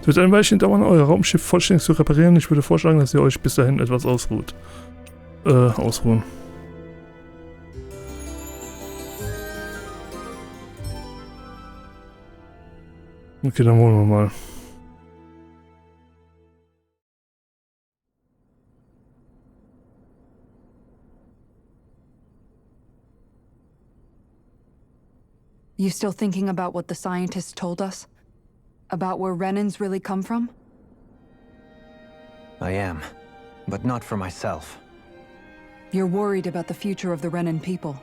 Es wird ein Weilchen dauern, euer Raumschiff vollständig zu reparieren. Ich würde vorschlagen, dass ihr euch bis dahin etwas ausruht. Ausruhen. Okay, dann wollen wir mal. You still thinking about what the scientists told us? About where Renans really come from? I am, but not for myself. You're worried about the future of the Renan people.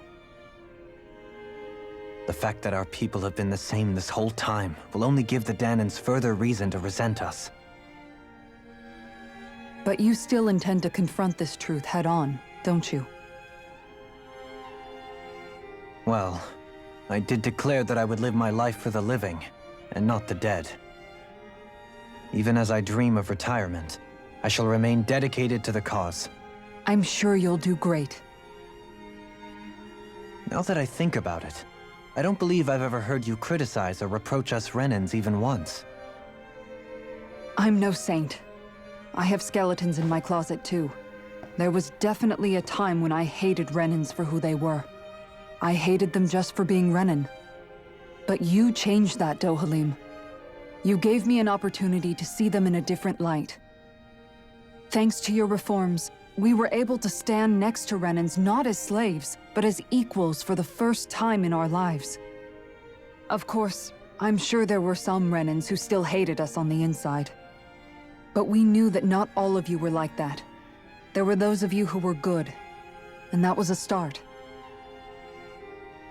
The fact that our people have been the same this whole time will only give the Danans further reason to resent us. But you still intend to confront this truth head-on, don't you? Well, I did declare that I would live my life for the living, and not the dead. Even as I dream of retirement, I shall remain dedicated to the cause. I'm sure you'll do great. Now that I think about it, I don't believe I've ever heard you criticize or reproach us Renans even once. I'm no saint. I have skeletons in my closet too. There was definitely a time when I hated Renans for who they were. I hated them just for being Renan. But you changed that, Dohalim. You gave me an opportunity to see them in a different light. Thanks to your reforms, we were able to stand next to Renans not as slaves, but as equals for the first time in our lives. Of course, I'm sure there were some Renans who still hated us on the inside. But we knew that not all of you were like that. There were those of you who were good, and that was a start.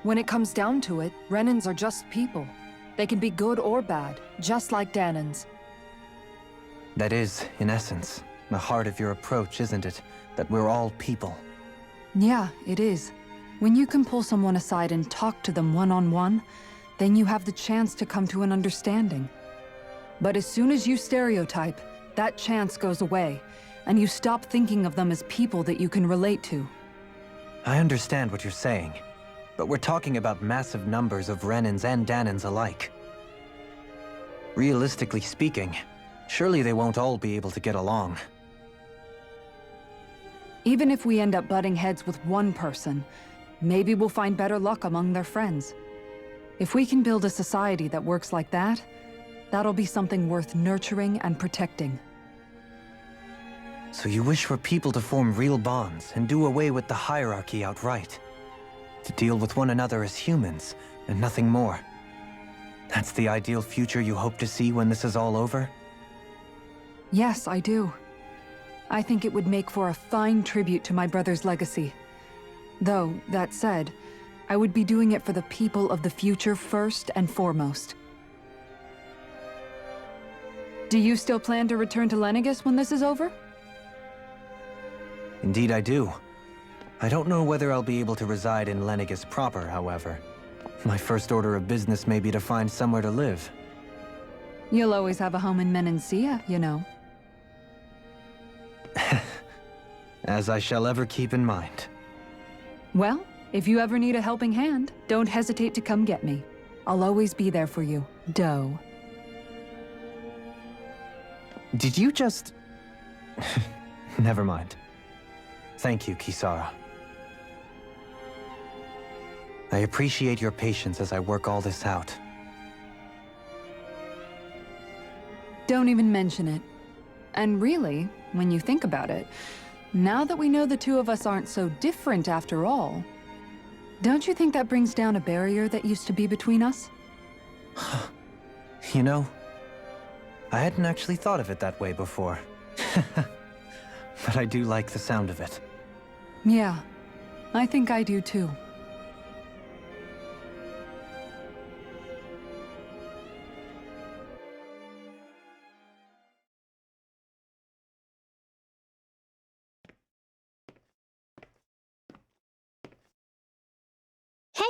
When it comes down to it, Renans are just people. They can be good or bad, just like Danans. That is, in essence, the heart of your approach, isn't it? That we're all people. Yeah, it is. When you can pull someone aside and talk to them one-on-one, then you have the chance to come to an understanding. But as soon as you stereotype, that chance goes away, and you stop thinking of them as people that you can relate to. I understand what you're saying. But we're talking about massive numbers of Renans and Danans alike. Realistically speaking, surely they won't all be able to get along. Even if we end up butting heads with one person, maybe we'll find better luck among their friends. If we can build a society that works like that, that'll be something worth nurturing and protecting. So you wish for people to form real bonds and do away with the hierarchy outright? To deal with one another as humans, and nothing more. That's the ideal future you hope to see when this is all over? Yes, I do. I think it would make for a fine tribute to my brother's legacy. Though, that said, I would be doing it for the people of the future first and foremost. Do you still plan to return to Lenegis when this is over? Indeed I do. I don't know whether I'll be able to reside in Lenegis proper, however. My first order of business may be to find somewhere to live. You'll always have a home in Menancia, you know. As I shall ever keep in mind. Well, if you ever need a helping hand, don't hesitate to come get me. I'll always be there for you, Doe. Did you just... Never mind. Thank you, Kisara. I appreciate your patience as I work all this out. Don't even mention it. And really, when you think about it, now that we know the two of us aren't so different after all, don't you think that brings down a barrier that used to be between us? You know, I hadn't actually thought of it that way before. But I do like the sound of it. Yeah, I think I do too.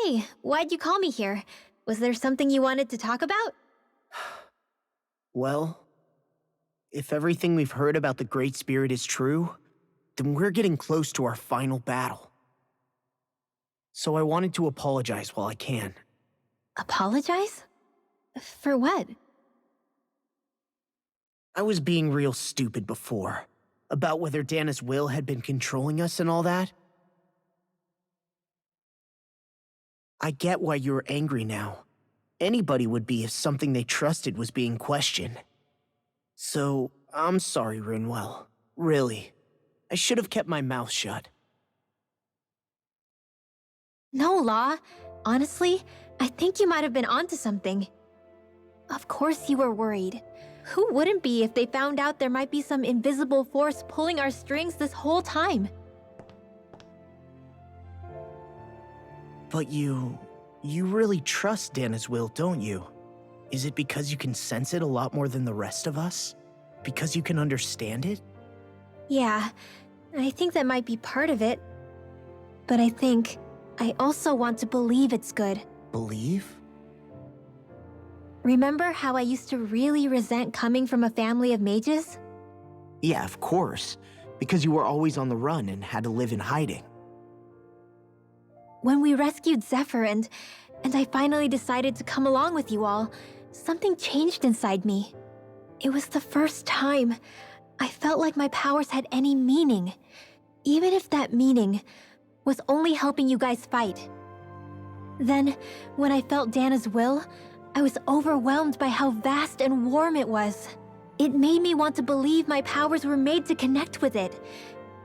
Hey, why'd you call me here? Was there something you wanted to talk about? Well, if everything we've heard about the Great Spirit is true, then we're getting close to our final battle. So I wanted to apologize while I can. Apologize? For what? I was being real stupid before. About whether Dana's will had been controlling us and all that. I get why you're angry now. Anybody would be if something they trusted was being questioned. So, I'm sorry, Rinwell. Really. I should have kept my mouth shut. No, Law. Honestly, I think you might have been onto something. Of course you were worried. Who wouldn't be if they found out there might be some invisible force pulling our strings this whole time? But you really trust Dana's will, don't you? Is it because you can sense it a lot more than the rest of us? Because you can understand it? Yeah, I think that might be part of it. But I also want to believe it's good. Believe? Remember how I used to really resent coming from a family of mages? Yeah, of course. Because you were always on the run and had to live in hiding. When we rescued Zephyr and I finally decided to come along with you all, something changed inside me. It was the first time I felt like my powers had any meaning, even if that meaning was only helping you guys fight. Then, when I felt Dana's will, I was overwhelmed by how vast and warm it was. It made me want to believe my powers were made to connect with it.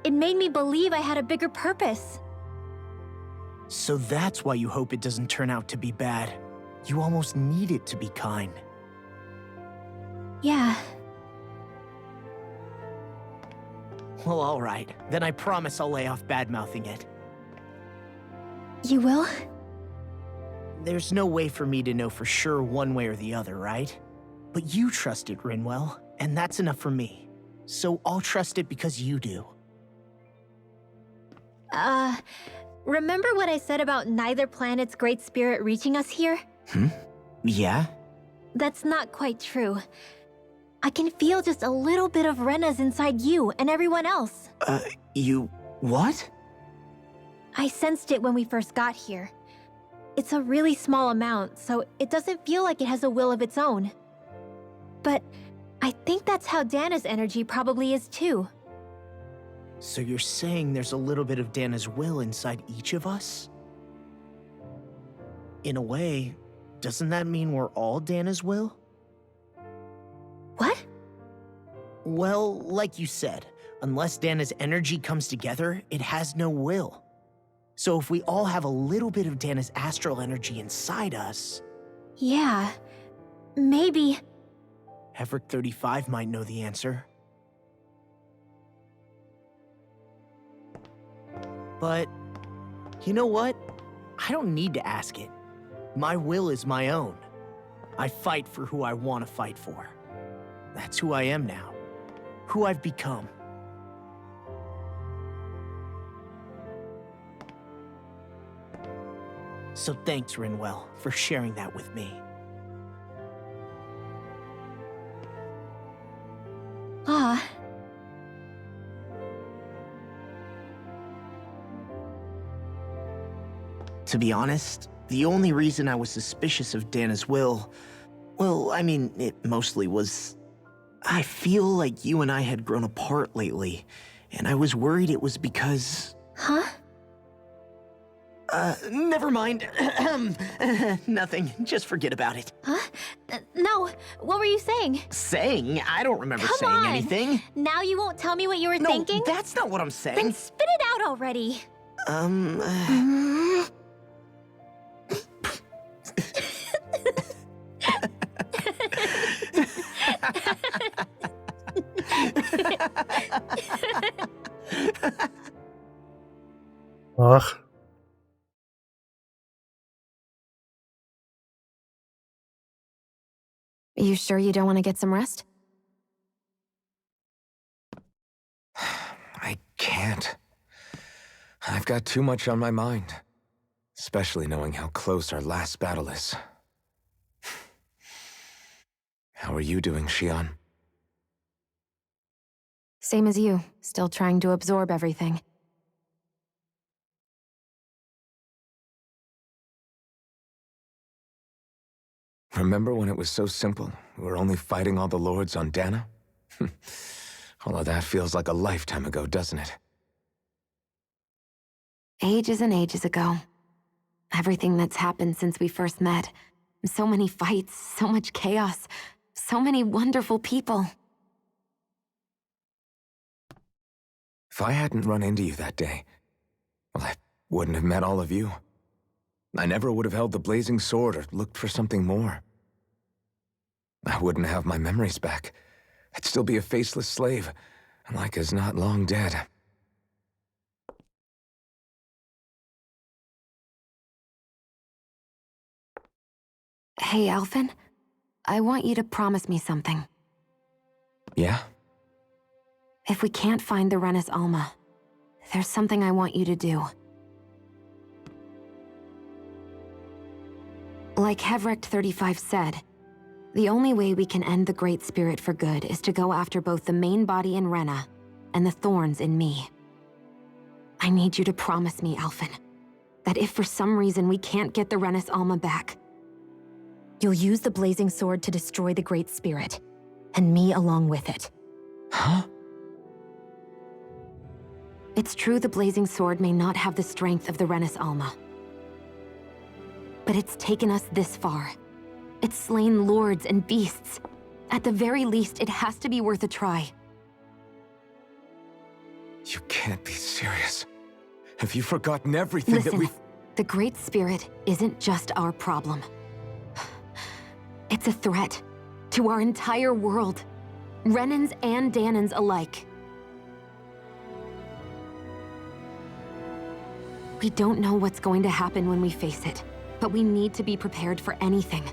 It made me believe I had a bigger purpose. So that's why you hope it doesn't turn out to be bad. You almost need it to be kind. Yeah. Well, alright. Then I promise I'll lay off bad-mouthing it. You will? There's no way for me to know for sure one way or the other, right? But you trust it, Rinwell, and that's enough for me. So I'll trust it because you do. Remember what I said about neither planet's great spirit reaching us here? Yeah? That's not quite true. I can feel just a little bit of Rena's inside you and everyone else. You... what? I sensed it when we first got here. It's a really small amount, so it doesn't feel like it has a will of its own. But I think that's how Dana's energy probably is too. So you're saying there's a little bit of Dana's will inside each of us? In a way, doesn't that mean we're all Dana's will? What? Well, like you said, unless Dana's energy comes together, it has no will. So if we all have a little bit of Dana's astral energy inside us... Yeah, maybe... Hefric 35 might know the answer. But, you know what? I don't need to ask it. My will is my own. I fight for who I want to fight for. That's who I am now. Who I've become. So thanks, Rinwell, for sharing that with me. Ah. To be honest, the only reason I was suspicious of Dana's will, well, I mean, it mostly was... I feel like you and I had grown apart lately, and I was worried it was because... Huh? Never mind. Nothing. Just forget about it. Huh? No, what were you saying? Saying? I don't remember Come saying on. anything. Now you won't tell me what you were No, thinking? that's not what I'm saying. Then spit it out already. Ach, You sure you don't want to get some rest? I can't. I've got too much on my mind. Especially knowing how close our last battle is. How are you doing, Xion? Same as you, still trying to absorb everything. Remember when it was so simple? We were only fighting all the lords on Dana? Although that feels like a lifetime ago, doesn't it? Ages and ages ago. Everything that's happened since we first met. So many fights, so much chaos, so many wonderful people. If I hadn't run into you that day, well, I wouldn't have met all of you. I never would have held the blazing sword or looked for something more. I wouldn't have my memories back. I'd still be a faceless slave, like as not long dead. Hey, Alphen. I want you to promise me something. Yeah? If we can't find the Rena's Alma, there's something I want you to do. Like Hevrect 35 said, the only way we can end the Great Spirit for good is to go after both the main body in Rena and the thorns in me. I need you to promise me, Alphen, that if for some reason we can't get the Rena's Alma back, you'll use the blazing sword to destroy the Great Spirit, and me along with it. Huh? It's true the blazing sword may not have the strength of the Rena's Alma, but it's taken us this far. It's slain lords and beasts. At the very least, it has to be worth a try. You can't be serious. Have you forgotten everything Listen, that we've... the Great Spirit isn't just our problem. It's a threat to our entire world, Renans and Danans alike. We don't know what's going to happen when we face it, but we need to be prepared for anything.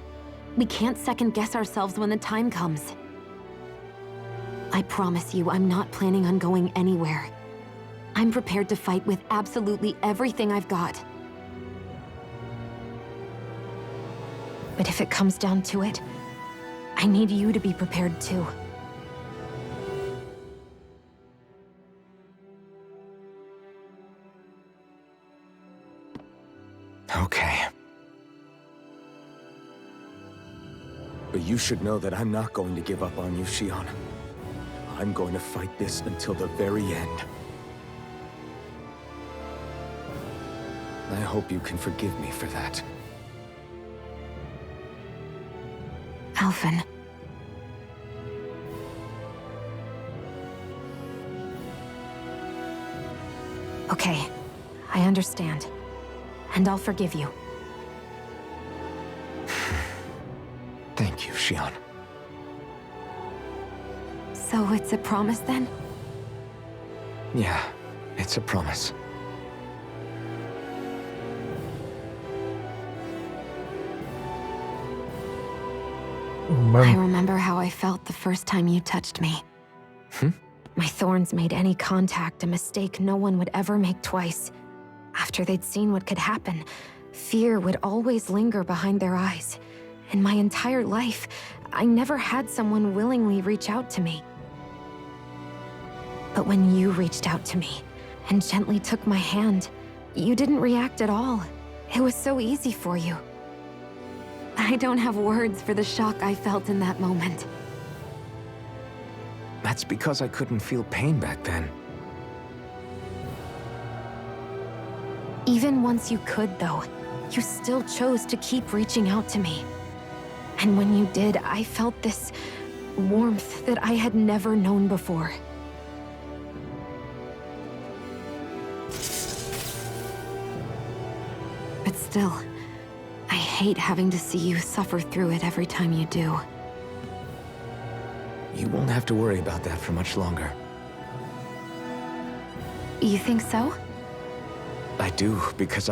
We can't second-guess ourselves when the time comes. I promise you, I'm not planning on going anywhere. I'm prepared to fight with absolutely everything I've got. But if it comes down to it, I need you to be prepared too. Okay. But you should know that I'm not going to give up on you, Shion. I'm going to fight this until the very end. I hope you can forgive me for that. Alphen. Okay, I understand. And I'll forgive you. Thank you, Shion. So it's a promise then? Yeah, it's a promise. Oh I Mann. remember how I felt the first time you touched me. My thorns made any contact a mistake no one would ever make twice. After they'd seen what could happen, fear would always linger behind their eyes. In my entire life, I never had someone willingly reach out to me. But when you reached out to me and gently took my hand, you didn't react at all. It was so easy for you. I don't have words for the shock I felt in that moment. That's because I couldn't feel pain back then. Even once you could, though, you still chose to keep reaching out to me. And when you did, I felt this warmth that I had never known before. But still, I hate having to see you suffer through it every time you do. You won't have to worry about that for much longer. You think so? I do, because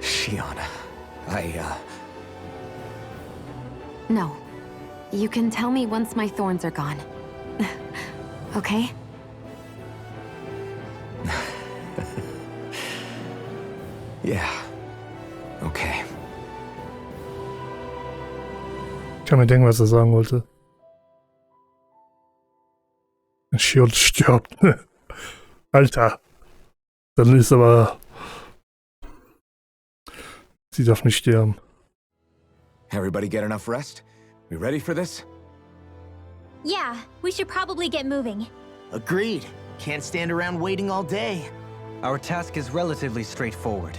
Shion, No. You can tell me once my thorns are gone. Okay? Yeah. Okay. Ich kann mir denken, was er sagen wollte. Shield stirbt. Alter. Dann ist aber... Sie darf nicht sterben. Everybody get enough rest? We ready for this? Yeah, we should probably get moving. Agreed. Can't stand around waiting all day. Our task is relatively straightforward.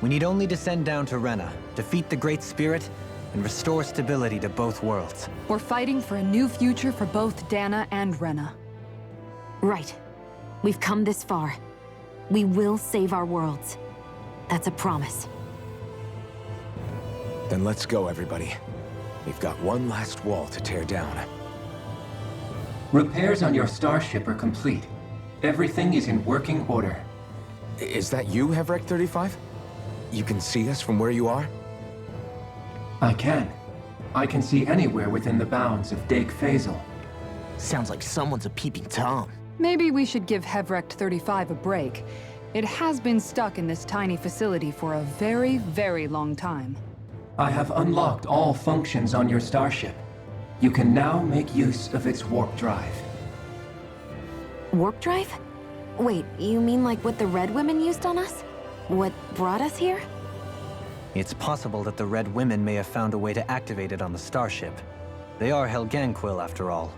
We need only descend down to Rena, defeat the Great Spirit, and restore stability to both worlds. We're fighting for a new future for both Dana and Rena. Right. We've come this far. We will save our worlds. That's a promise. Then let's go, everybody. We've got one last wall to tear down. Repairs on your starship are complete. Everything is in working order. Is that you, Hevrek 35? You can see us from where you are? I can. I can see anywhere within the bounds of Dake Phasal. Sounds like someone's a peeping Tom. Maybe we should give Hevrect 35 a break. It has been stuck in this tiny facility for a very, very long time. I have unlocked all functions on your starship. You can now make use of its warp drive. Warp drive? Wait, you mean like what the Red Women used on us? What brought us here? It's possible that the Red Women may have found a way to activate it on the starship. They are Helganquil, after all.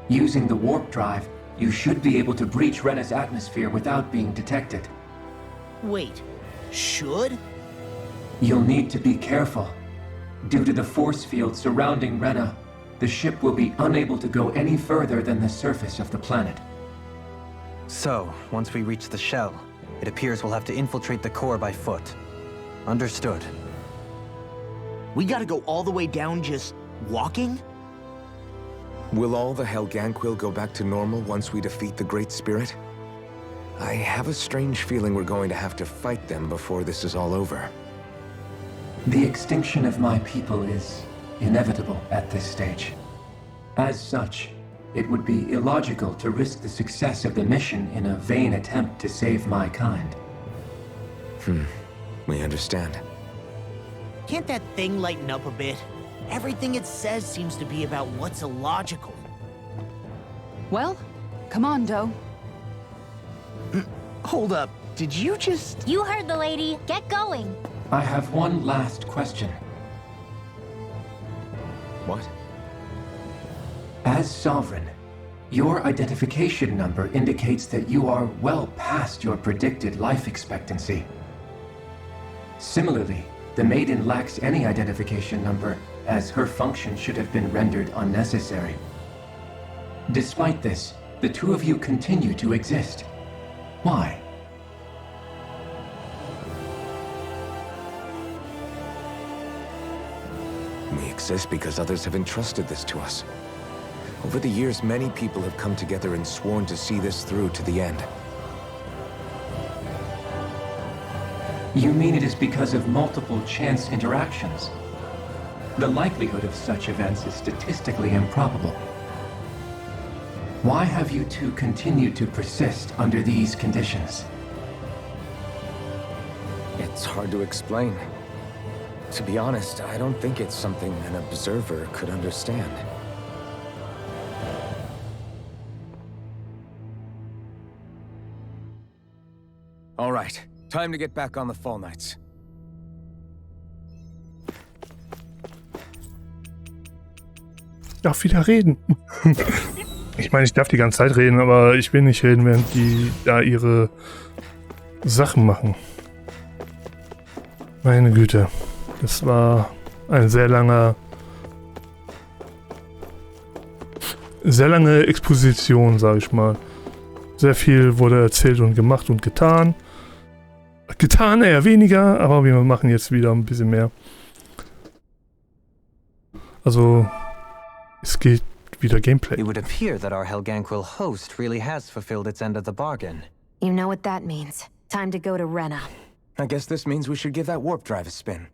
Using the warp drive, you should be able to breach Rena's atmosphere without being detected. Wait, should? You'll need to be careful. Due to the force field surrounding Rena, the ship will be unable to go any further than the surface of the planet. So, once we reach the shell, it appears we'll have to infiltrate the core by foot. Understood. We gotta go all the way down just walking? Will all the Helganquil go back to normal once we defeat the Great Spirit? I have a strange feeling we're going to have to fight them before this is all over. The extinction of my people is inevitable at this stage. As such, it would be illogical to risk the success of the mission in a vain attempt to save my kind. We understand. Can't that thing lighten up a bit? Everything it says seems to be about what's illogical. Well, come on, Doe. Hold up, did you just... You heard the lady. Get going. I have one last question. What? As Sovereign, your identification number indicates that you are well past your predicted life expectancy. Similarly, the Maiden lacks any identification number, as her function should have been rendered unnecessary. Despite this, the two of you continue to exist. Why? We exist because others have entrusted this to us. Over the years, many people have come together and sworn to see this through to the end. You mean it is because of multiple chance interactions? The likelihood of such events is statistically improbable. Why have you two continued to persist under these conditions? It's hard to explain. To be honest, I don't think it's something an observer could understand. All right, time to get back on the Fall Knights. Darf wieder reden. Ich meine, ich darf die ganze Zeit reden, aber ich will nicht reden, während die da ihre Sachen machen. Meine Güte. Das war ein sehr lange Exposition, sage ich mal. Sehr viel wurde erzählt und gemacht und getan. Getan eher weniger, aber wir machen jetzt wieder ein bisschen mehr. Also, es geht wieder Gameplay. It would appear that our Helganquil host really has fulfilled its end of the bargain. You know what that means. Time to go to Rena. I guess this means we should give that warp drive a spin.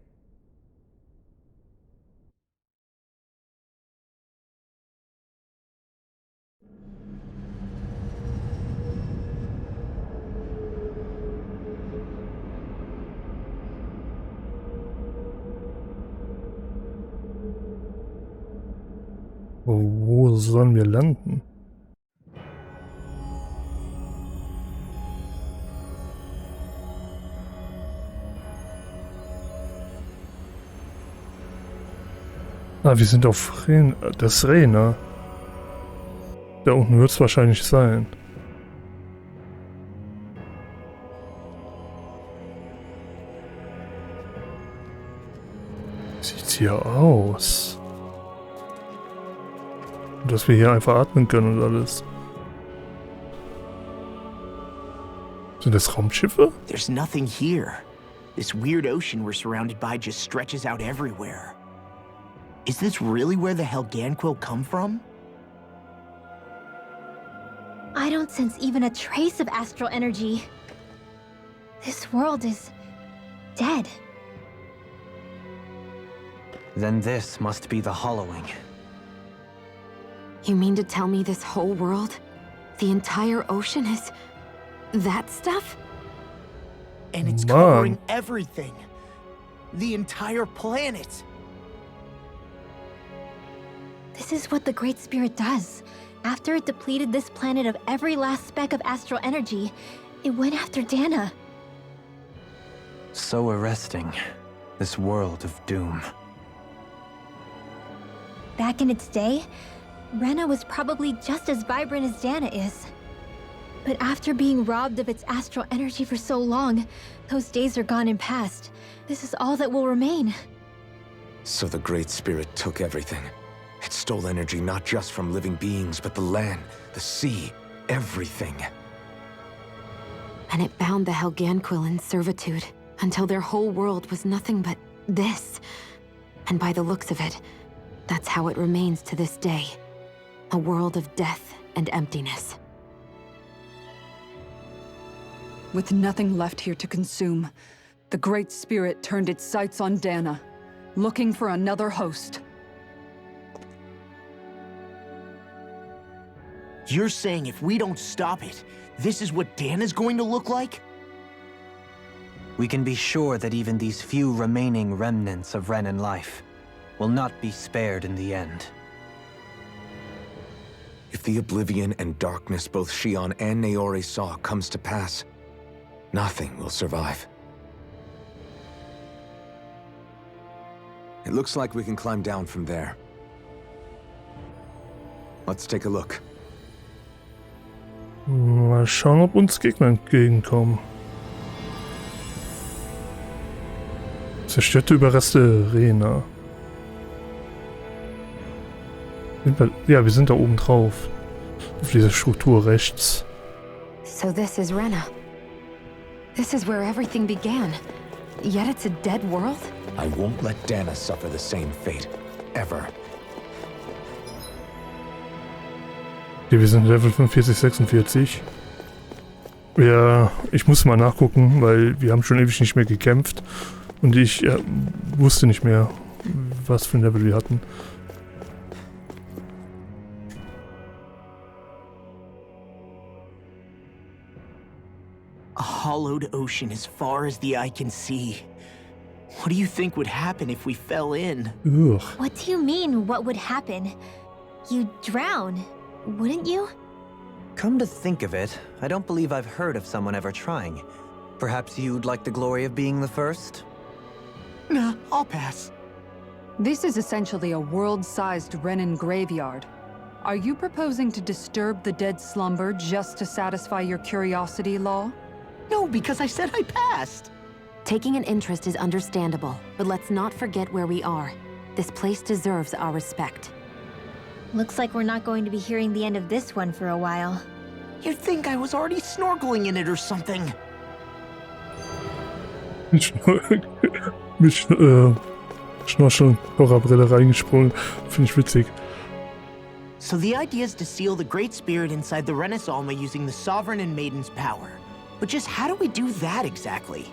Wo sollen wir landen? Ah, wir sind auf Rena. Das Rena. Da unten wird es wahrscheinlich sein. Sieht's hier aus? Dass wir hier einfach atmen können und alles. Sind das Raumschiffe? There's nothing here. This weird ocean we're surrounded by just stretches out everywhere. Is this really where the Helganquil come from? I don't sense even a trace of astral energy. This world is dead. Then this must be the hollowing. You mean to tell me this whole world, the entire ocean is that stuff? And it's Mom. covering everything. The entire planet. This is what the Great Spirit does. After it depleted this planet of every last speck of astral energy, it went after Dana. So arresting. This world of doom. Back in its day, Rena was probably just as vibrant as Dana is. But after being robbed of its astral energy for so long, those days are gone and past. This is all that will remain. So the Great Spirit took everything. It stole energy not just from living beings, but the land, the sea, everything. And it bound the Helganquil in servitude until their whole world was nothing but this. And by the looks of it, that's how it remains to this day. A world of death and emptiness. With nothing left here to consume, the Great Spirit turned its sights on Dana, looking for another host. You're saying if we don't stop it, this is what Dana's going to look like? We can be sure that even these few remaining remnants of Renan life will not be spared in the end. If the oblivion and darkness both Shion and Naori saw comes to pass, nothing will survive. It looks like we can climb down from there. Let's take a look. Mal schauen, ob uns Gegner entgegenkommen. Zerstörte Überreste Rena. Ja, wir sind da oben drauf. Auf dieser Struktur rechts. So this is Rena. This is where everything began. Yet it's a dead world? I won't let Dana suffer the same fate. Ever. Okay, wir sind Level 45, 46. Ja, ich muss mal nachgucken, weil wir haben schon ewig nicht mehr gekämpft. Und ich wusste nicht mehr, was für ein Level wir hatten. A hollowed ocean as far as the eye can see. What do you think would happen if we fell in? Ugh. What do you mean, what would happen? You'd drown, wouldn't you? Come to think of it, I don't believe I've heard of someone ever trying. Perhaps you'd like the glory of being the first? Nah, I'll pass. This is essentially a world-sized Renan graveyard. Are you proposing to disturb the dead slumber just to satisfy your curiosity, Law? No, because I said I passed. Taking an interest is understandable, but let's not forget where we are. This place deserves our respect. Looks like we're not going to be hearing the end of this one for a while. You'd think I was already snorkeling in it or something. Mit Schnorchel, Horrorbrille reingesprungen. Finde ich witzig. So the idea is to seal the Great Spirit inside the Renas Alma using the Sovereign and Maiden's power. But just how do we do that exactly?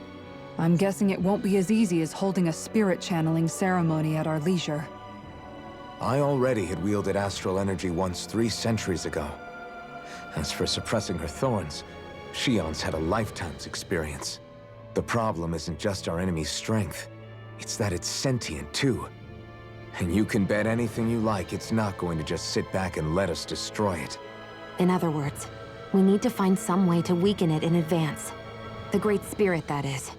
I'm guessing it won't be as easy as holding a spirit channeling ceremony at our leisure. I already had wielded astral energy once 3 centuries ago. As for suppressing her thorns, Shion's had a lifetime's experience. The problem isn't just our enemy's strength. It's that it's sentient, too. And you can bet anything you like it's not going to just sit back and let us destroy it. In other words, we need to find some way to weaken it in advance. The Great Spirit, that is.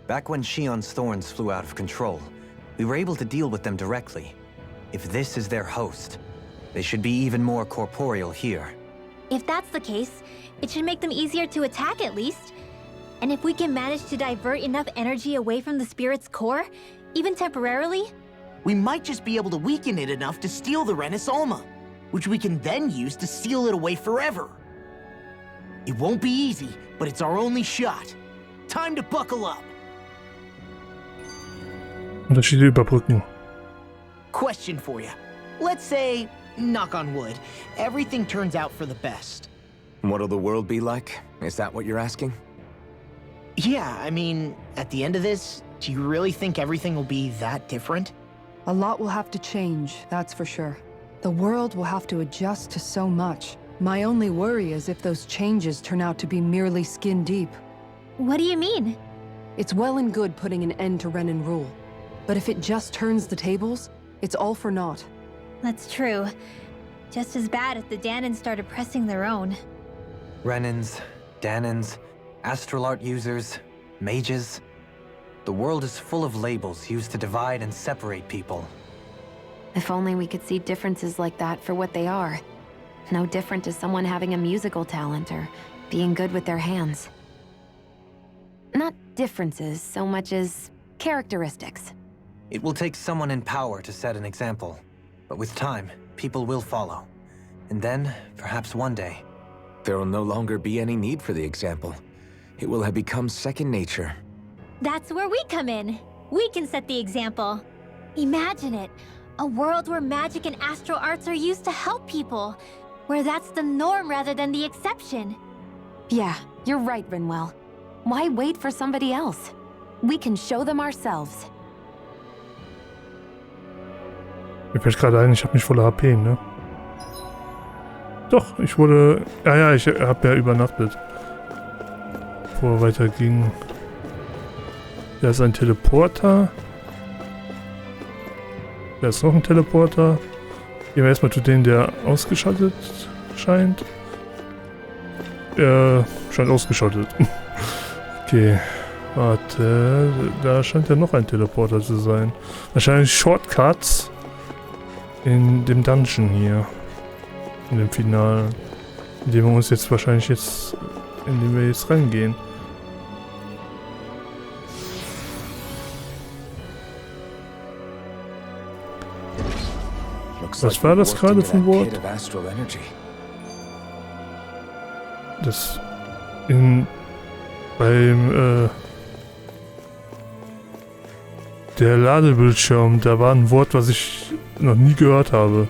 Back when Shion's thorns flew out of control, we were able to deal with them directly. If this is their host, They should be even more corporeal here. If that's the case, it should make them easier to attack at least. And if we can manage to divert enough energy away from the spirit's core, even temporarily, we might just be able to weaken it enough to steal the Renis Alma, which we can then use to seal it away forever. It won't be easy, but it's our only shot. Time to buckle up. Unterschiede überbrücken. Question for you. Let's say, knock on wood, everything turns out for the best. What'll the world be like? Is that what you're asking? Yeah, I mean, at the end of this, do you really think everything will be that different? A lot will have to change, that's for sure. The world will have to adjust to so much. My only worry is if those changes turn out to be merely skin deep. what do you mean? It's well and good putting an end to Renin rule. But if it just turns the tables, it's all for naught. That's true. Just as bad if the Danans started pressing their own. Renins, Danans, astral art users, mages. The world is full of labels used to divide and separate people. If only we could see differences like that for what they are. No different to someone having a musical talent or being good with their hands. Not differences so much as characteristics. It will take someone in power to set an example. But with time, people will follow. And then, perhaps one day... There will no longer be any need for the example. It will have become second nature. That's where we come in. We can set the example. Imagine it. A world where magic and astral arts are used to help people. Where that's the norm rather than the exception. Yeah, you're right, Rinwell. Why wait for somebody else? We can show them ourselves. Mir fällt gerade ein, ich habe nicht volle HP, ne? Doch, ich wurde... Ja, ich habe ja übernachtet. Bevor wir weiterging. Da ist ein Teleporter. Da ist noch ein Teleporter. Gehen wir erstmal zu dem, der ausgeschaltet scheint. Er scheint ausgeschaltet. Okay. Warte. Da scheint ja noch ein Teleporter zu sein. Wahrscheinlich Shortcuts in dem Dungeon hier. In dem Finale. In dem wir uns jetzt wahrscheinlich jetzt... In dem wir jetzt reingehen. Was war das gerade für ein Wort? Das beim der Ladebildschirm, da war ein Wort, was ich noch nie gehört habe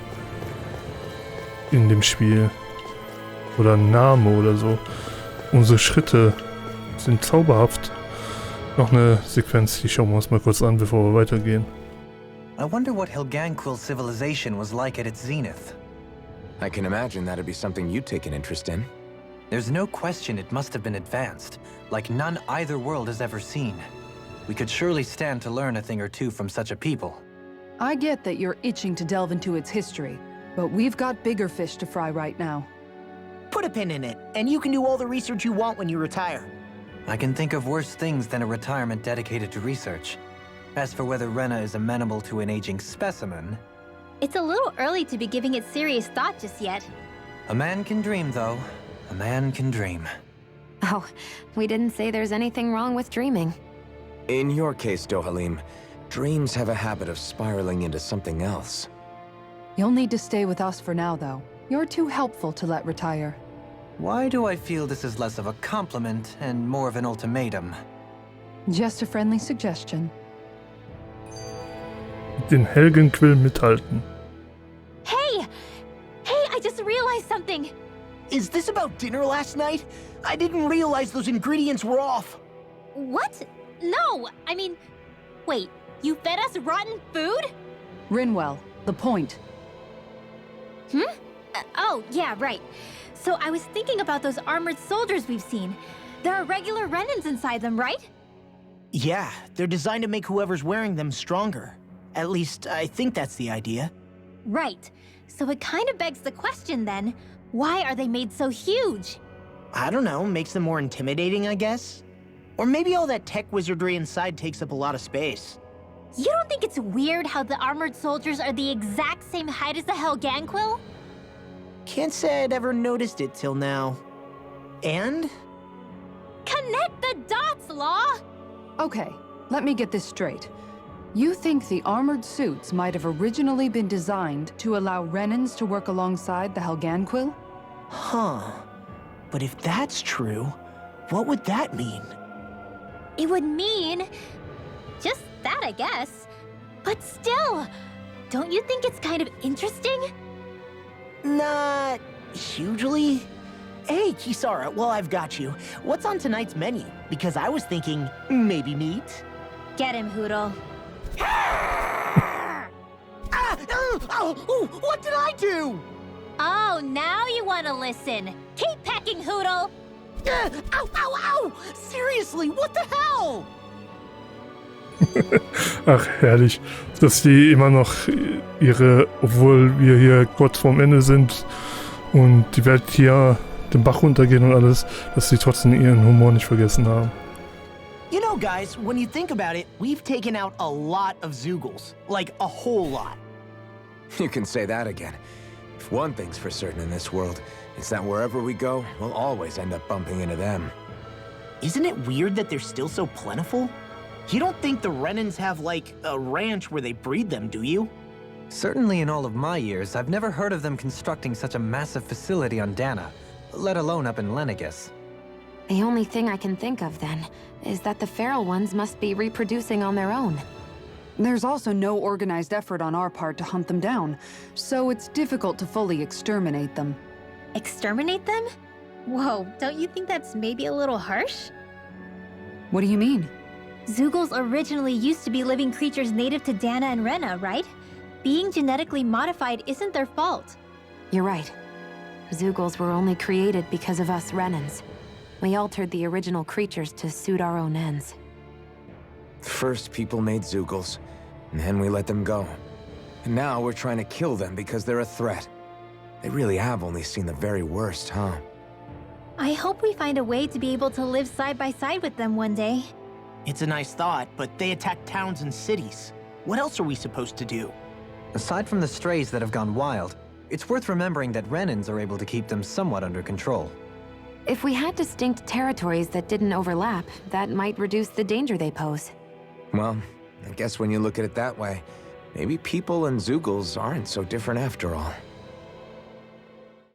in dem Spiel. Oder ein Name oder so. Unsere Schritte sind zauberhaft. Noch eine Sequenz, die schauen wir uns mal kurz an, bevor wir weitergehen. I wonder what Helganquil civilization was like at its zenith. I can imagine that'd be something you'd take an interest in. There's no question it must have been advanced, like none either world has ever seen. We could surely stand to learn a thing or two from such a people. I get that you're itching to delve into its history, but we've got bigger fish to fry right now. Put a pin in it, and you can do all the research you want when you retire. I can think of worse things than a retirement dedicated to research. As for whether Rena is amenable to an aging specimen... It's a little early to be giving it serious thought just yet. A man can dream, though. A man can dream. Oh, we didn't say there's anything wrong with dreaming. In your case, Dohalim, dreams have a habit of spiraling into something else. You'll need to stay with us for now, though. You're too helpful to let retire. Why do I feel this is less of a compliment and more of an ultimatum? Just a friendly suggestion. Den Helgenquill mithalten. Hey! Hey, I just realized something! Is this about dinner last night? I didn't realize those ingredients were off. What? No, I mean... Wait, you fed us rotten food? Rinwell, the point. Oh, yeah, right. So I was thinking about those armored soldiers we've seen. There are regular Renins inside them, right? Yeah, they're designed to make whoever's wearing them stronger. At least, I think that's the idea. Right. So it kind of begs the question then, why are they made so huge? I don't know, makes them more intimidating, I guess? Or maybe all that tech wizardry inside takes up a lot of space. You don't think it's weird how the armored soldiers are the exact same height as the Helganquil? Can't say I'd ever noticed it till now. And? Connect the dots, Law! Okay, let me get this straight. You think the armored suits might have originally been designed to allow Renans to work alongside the Helganquil? Huh. But if that's true, what would that mean? It would mean... just that, I guess. But still, don't you think it's kind of interesting? Not hugely. Hey, Kisara, well, I've got you. What's on tonight's menu? Because I was thinking, maybe meat? Get him, Hoodle. What did I do? Oh, now you want to listen. Keep pecking, Hoodle! Ow, ow, ow! Seriously, what the hell? Ach, herrlich, dass die immer noch obwohl wir hier kurz vorm Ende sind und die Welt hier den Bach runtergehen und alles, dass sie trotzdem ihren Humor nicht vergessen haben. You know, guys, when you think about it, we've taken out a lot of Zeugles. Like, a whole lot. You can say that again. If one thing's for certain in this world, it's that wherever we go, we'll always end up bumping into them. Isn't it weird that they're still so plentiful? You don't think the Renans have, like, a ranch where they breed them, do you? Certainly in all of my years, I've never heard of them constructing such a massive facility on Dana, let alone up in Lenegis. The only thing I can think of, then, is that the feral ones must be reproducing on their own. There's also no organized effort on our part to hunt them down, so it's difficult to fully exterminate them. Exterminate them? Whoa, don't you think that's maybe a little harsh? What do you mean? Zeugles originally used to be living creatures native to Dana and Rena, right? Being genetically modified isn't their fault. You're right. Zeugles were only created because of us Renans. We altered the original creatures to suit our own ends. First, people made Zeugles, and then we let them go. And now we're trying to kill them because they're a threat. They really have only seen the very worst, huh? I hope we find a way to be able to live side by side with them one day. It's a nice thought, but they attack towns and cities. What else are we supposed to do? Aside from the strays that have gone wild, it's worth remembering that Renans are able to keep them somewhat under control. If we had distinct territories that didn't overlap, that might reduce the danger they pose. Well, I guess when you look at it that way, maybe people and Zeugles aren't so different after all.